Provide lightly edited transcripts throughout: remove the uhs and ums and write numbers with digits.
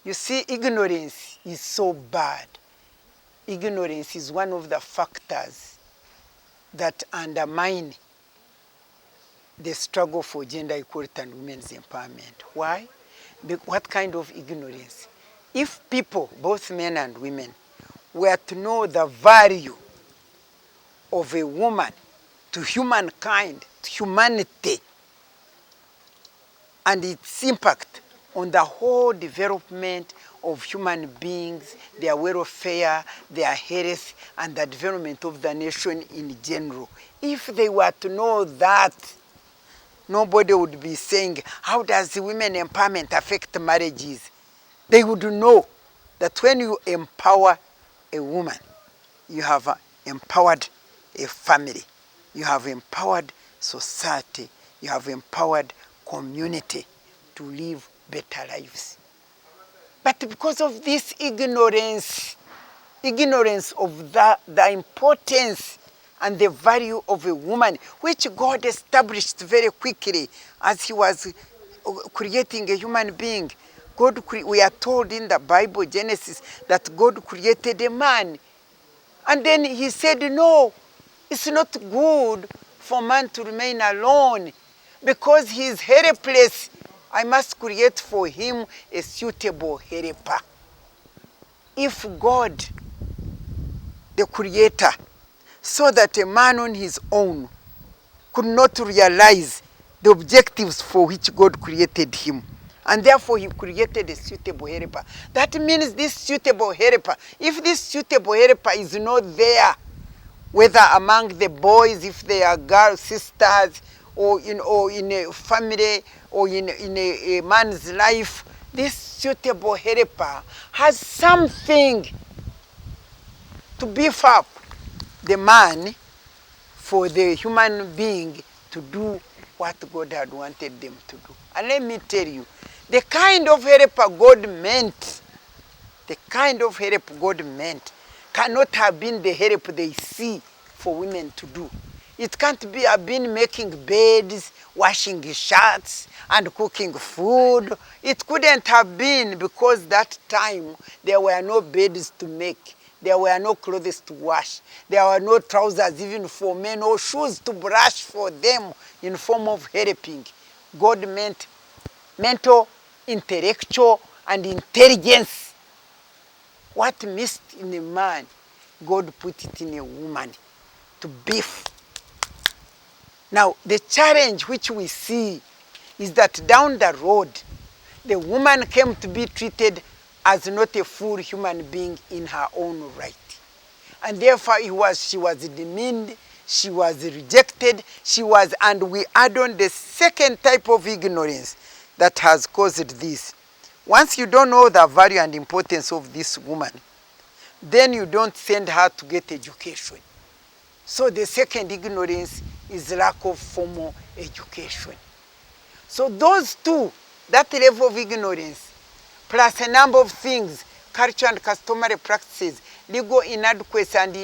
You see, ignorance is so bad. Ignorance is one of the factors that undermine the struggle for gender equality and women's empowerment. Why? What kind of ignorance? If people, both men and women, were to know the value of a woman to humankind, to humanity, and its impact on the whole development of human beings, their welfare, their health, and the development of the nation in general. If they were to know that, nobody would be saying, how does women empowerment affect marriages? They would know that when you empower a woman, you have empowered a family, you have empowered society, you have empowered community to live better lives. But because of this ignorance of the importance and the value of a woman, which God established very quickly as he was creating a human being. We are told in the Bible, Genesis, that God created a man. And then he said, no, it's not good for man to remain alone because he is helpless. I must create for him a suitable helper. If God, the creator, saw that a man on his own could not realize the objectives for which God created him, and therefore he created a suitable helper. That means this suitable helper, if this suitable helper is not there, whether among the boys, if they are girls, sisters, or in a family, or in a man's life, this suitable helper has something to beef up the man for the human being to do what God had wanted them to do. And let me tell you, the kind of helper God meant, cannot have been the help they see for women to do. It can't be have been making beds, washing shirts, and cooking food. It couldn't have been, because that time there were no beds to make. There were no clothes to wash. There were no trousers even for men, or shoes to brush for them in form of helping. God meant mental, intellectual, and intelligence. What missed in a man, God put it in a woman to beef. Now, the challenge which we see is that down the road, the woman came to be treated as not a full human being in her own right. And therefore she was demeaned, she was rejected, and we add on the second type of ignorance that has caused this. Once you don't know the value and importance of this woman, then you don't send her to get education. So the second ignorance is lack of formal education. So those two, that level of ignorance, plus a number of things, culture and customary practices, legal inadequacy and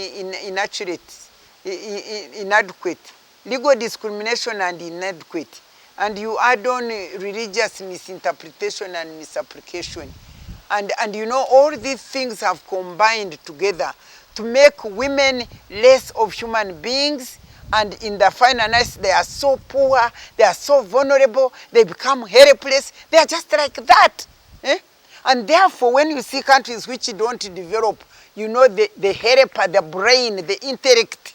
inadequate, legal discrimination and inadequate, and you add on religious misinterpretation and misapplication. And all these things have combined together to make women less of human beings, and in the final analysis, they are so poor, they are so vulnerable, they become helpless, they are just like that. And therefore, when you see countries which don't develop, the helper, the brain, the intellect,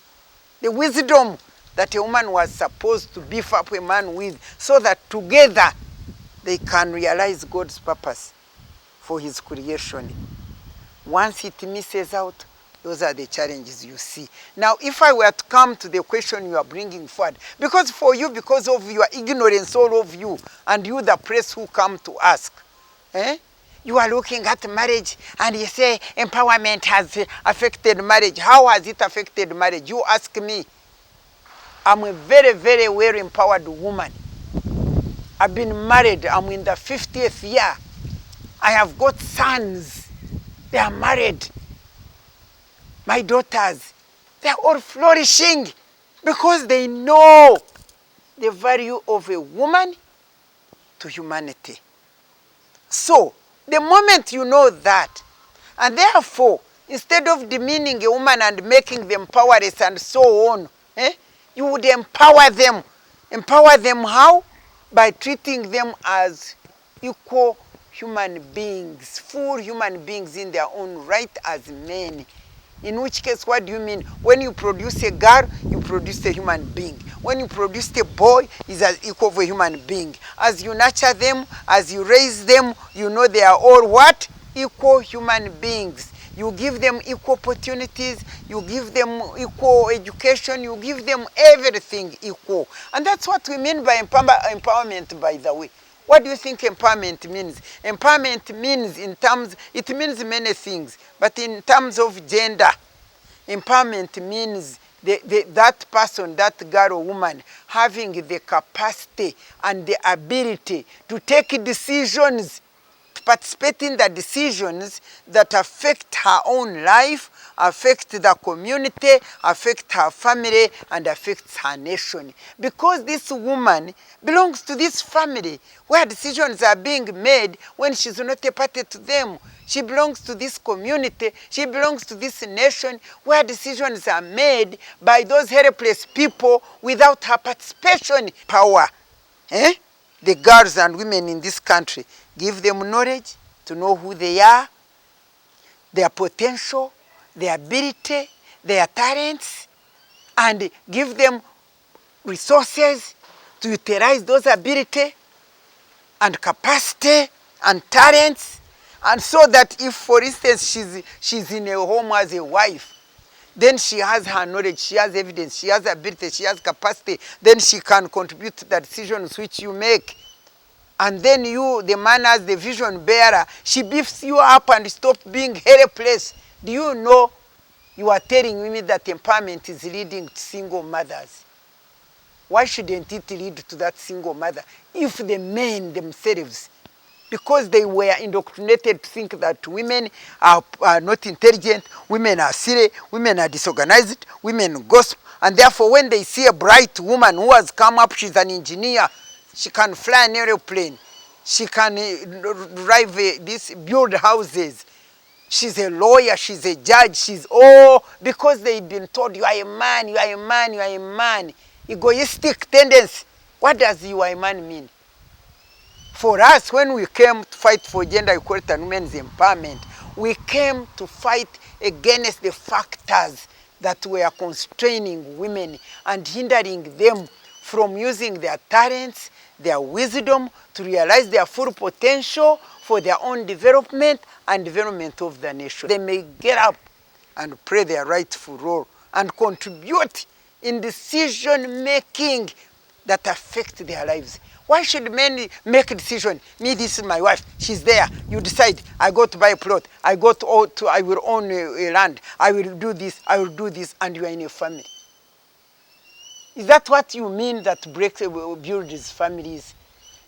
the wisdom that a woman was supposed to beef up a man with, so that together they can realize God's purpose for his creation. Once it misses out, those are the challenges you see. Now, if I were to come to the question you are bringing forward, because for you, because of your ignorance, all of you, and you, the press who come to ask, you are looking at marriage and you say empowerment has affected marriage. How has it affected marriage? You ask me. I'm a very, very well empowered woman. I've been married. I'm in the 50th year. I have got sons. They are married. My daughters, they are all flourishing because they know the value of a woman to humanity. So, The moment you know that, and therefore, instead of demeaning a woman and making them powerless and so on, you would empower them. Empower them how? By treating them as equal human beings, full human beings in their own right as men. In which case, what do you mean? When you produce a girl, you produce a human being. When you produce a boy, he's as equal of a human being. As you nurture them, as you raise them, you know they are all what? Equal human beings. You give them equal opportunities, you give them equal education, you give them everything equal. And that's what we mean by empowerment, by the way. What do you think empowerment means? Empowerment means it means many things, but in terms of gender, empowerment means that person, that girl or woman, having the capacity and the ability to take decisions, to participate in the decisions that affect her own life, affect the community, affect her family, and affect her nation. Because this woman belongs to this family where decisions are being made when she's not a party to them. She belongs to this community. She belongs to this nation where decisions are made by those helpless people without her participation. Power. The girls and women in this country, give them knowledge to know who they are, their potential, their ability, their talents, and give them resources to utilize those ability and capacity and talents. And so that if, for instance, she's in a home as a wife, then she has her knowledge, she has evidence, she has ability, she has capacity, then she can contribute to the decisions which you make. And then you, the man as the vision bearer, she beefs you up and stop being helpless. Do you know you are telling me that empowerment is leading to single mothers? Why shouldn't it lead to that single mother if the men themselves, because they were indoctrinated to think that women are not intelligent, women are silly, women are disorganized, women gossip, and therefore when they see a bright woman who has come up, she's an engineer, she can fly an airplane, she can build houses, she's a lawyer, she's a judge, she's all because they've been told you are a man, you are a man, you are a man. Egoistic tendency. What does you are a man mean? For us, when we came to fight for gender equality and women's empowerment, we came to fight against the factors that were constraining women and hindering them from using their talents, their wisdom to realize their full potential for their own development and development of the nation. They may get up and play their rightful role and contribute in decision making that affect their lives. Why should men make a decision? Me, this is my wife. She's there. You decide. I go to buy a plot. I will own a land. I will do this. I will do this. And you are in a family. Is that what you mean that builds families?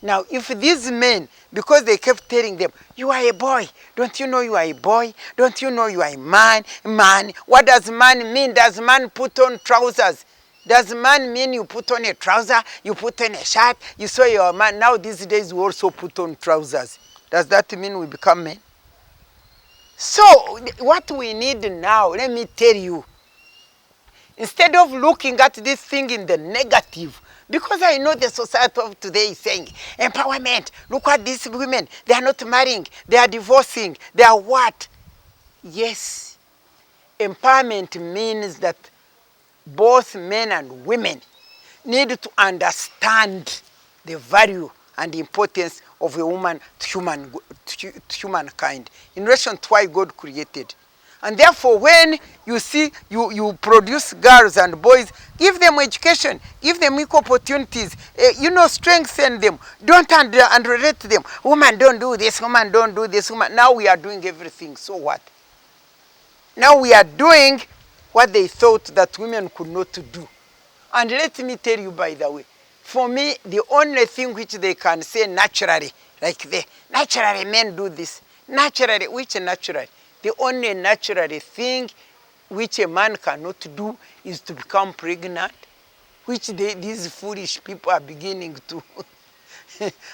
Now, if these men, because they kept telling them, you are a boy. Don't you know you are a boy? Don't you know you are a man? Man. What does man mean? Does man put on trousers? Does man mean you put on a trouser, you put on a shirt, you saw you're a man? Now these days we also put on trousers. Does that mean we become men? So what we need now, let me tell you, instead of looking at this thing in the negative, because I know the society of today is saying, empowerment, look at these women, they are not marrying, they are divorcing, they are what? Yes, empowerment means that both men and women need to understand the value and the importance of a woman to humankind in relation to why God created. And therefore, when you see you produce girls and boys, give them education, give them equal opportunities, strengthen them. Don't underrate them. Woman, don't do this, woman, don't do this. Woman. Now we are doing everything. So what? Now we are doing what they thought that women could not do. And let me tell you, by the way, for me, the only thing which they can say naturally, naturally men do this. Naturally, which naturally? The only naturally thing which a man cannot do is to become pregnant, which these foolish people are beginning to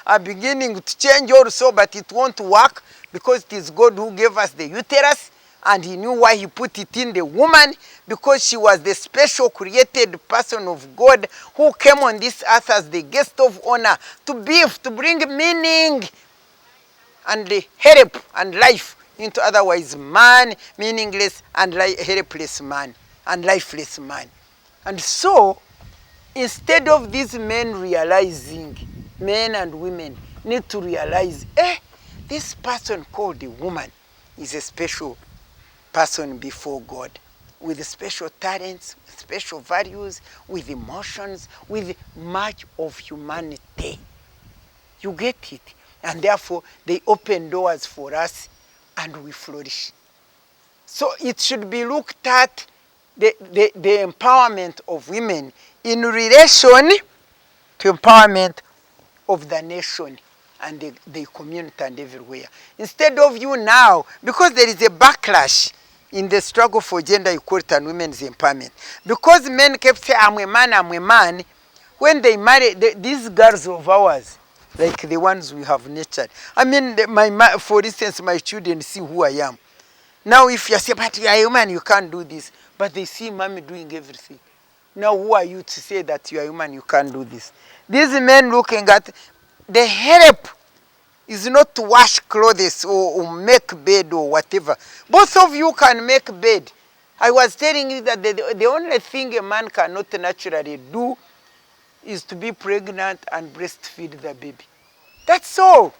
are beginning to change also, but it won't work because it is God who gave us the uterus, and he knew why he put it in the woman, because she was the special created person of God who came on this earth as the guest of honor to bring meaning and help and life into otherwise man, meaningless and helpless man and lifeless man. And so, instead of these men realizing, men and women need to realize, this person called a woman is a special person before God, with special talents, with special values, with emotions, with much of humanity. You get it? And therefore, they open doors for us and we flourish. So it should be looked at the empowerment of women in relation to empowerment of the nation and the community and everywhere. Instead of you now, because there is a backlash in the struggle for gender equality and women's empowerment, because men kept saying, I'm a man, when they marry, these girls of ours, like the ones we have nurtured. I mean, for instance, my children see who I am. Now, if you say, but you are a woman, you can't do this. But they see mommy doing everything. Now, who are you to say that you are a woman, you can't do this? These men looking at the help is not to wash clothes or make bed or whatever. Both of you can make bed. I was telling you that the only thing a man cannot naturally do is to be pregnant and breastfeed the baby. That's all.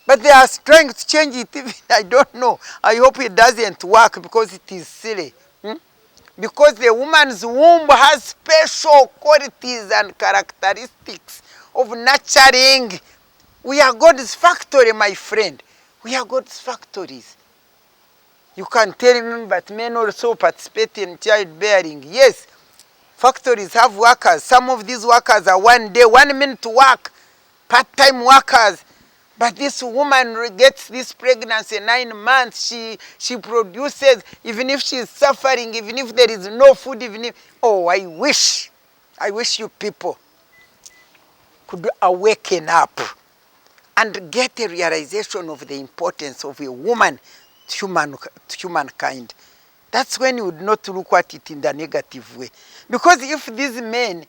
But they are trying to change it. Even I don't know. I hope it doesn't work because it is silly. Because the woman's womb has special qualities and characteristics of nurturing. We are God's factory, my friend. We are God's factories. You can tell me, but men also participate in childbearing. Yes, factories have workers. Some of these workers are 1 day, 1 minute to work, part-time workers. But this woman gets this pregnancy 9 months. She produces, even if she is suffering, even if there is no food, even if, I wish you people could awaken up and get a realization of the importance of a woman to humankind. That's when you would not look at it in the negative way. Because if these men,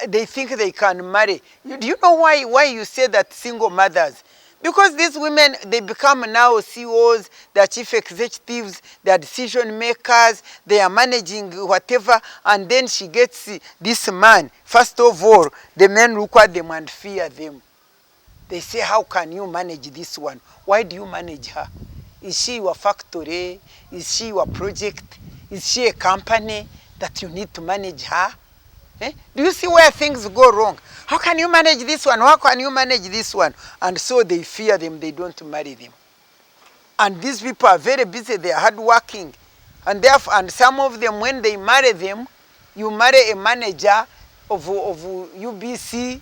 they think they can marry, do you know why you say that single mothers? Because these women, they become now CEOs, they are chief executives, they are decision makers, they are managing whatever, and then she gets this man. First of all, the men look at them and fear them. They say, how can you manage this one? Why do you manage her? Is she your factory? Is she your project? Is she a company that you need to manage her? Do you see where things go wrong? How can you manage this one? How can you manage this one? And so they fear them, they don't marry them. And these people are very busy, they are hardworking. And therefore, and some of them, when they marry them, you marry a manager of UBC,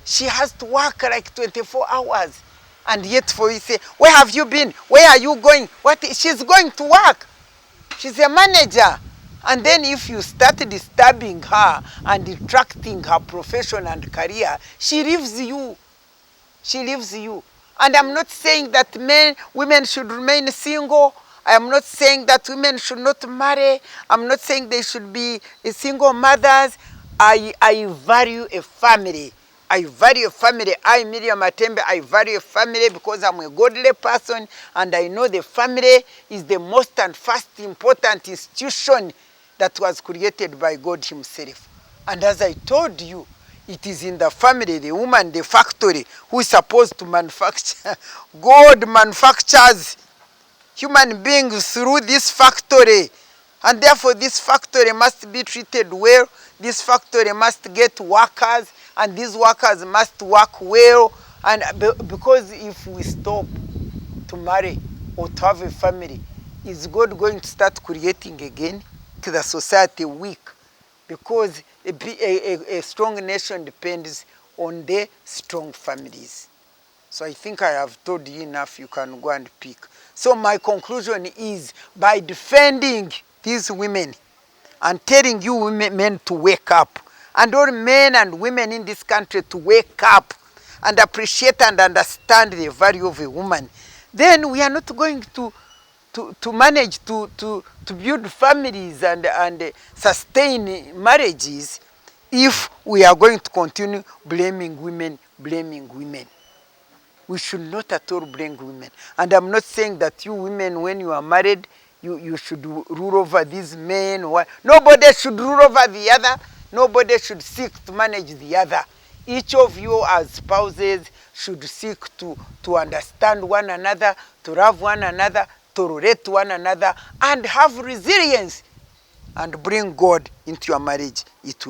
she has to work like 24 hours. And yet for you say, where have you been? Where are you going? She's going to work. She's a manager. And then if you start disturbing her and detracting her profession and career, she leaves you. She leaves you. And I'm not saying that women should remain single. I am not saying that women should not marry. I'm not saying they should be single mothers. I value a family. I value a family. Miria Matembe, I value a family because I'm a godly person and I know the family is the most and first important institution that was created by God himself. And as I told you, it is in the family, the woman, the factory, who is supposed to manufacture. God manufactures human beings through this factory. And therefore this factory must be treated well. This factory must get workers. And these workers must work well. And because if we stop to marry or to have a family, is God going to start creating again? The society weak, because a strong nation depends on the strong families. So I think I have told you enough. You can go and pick. So my conclusion is, by defending these women and telling you men to wake up, and all men and women in this country to wake up and appreciate and understand the value of a woman, then we are not going to manage to build families and sustain marriages if we are going to continue blaming women. We should not at all blame women. And I'm not saying that you women, when you are married, you should rule over these men. Nobody should rule over the other. Nobody should seek to manage the other. Each of you as spouses should seek to understand one another, to love one another, to relate to one another, and have resilience and bring God into your marriage. It will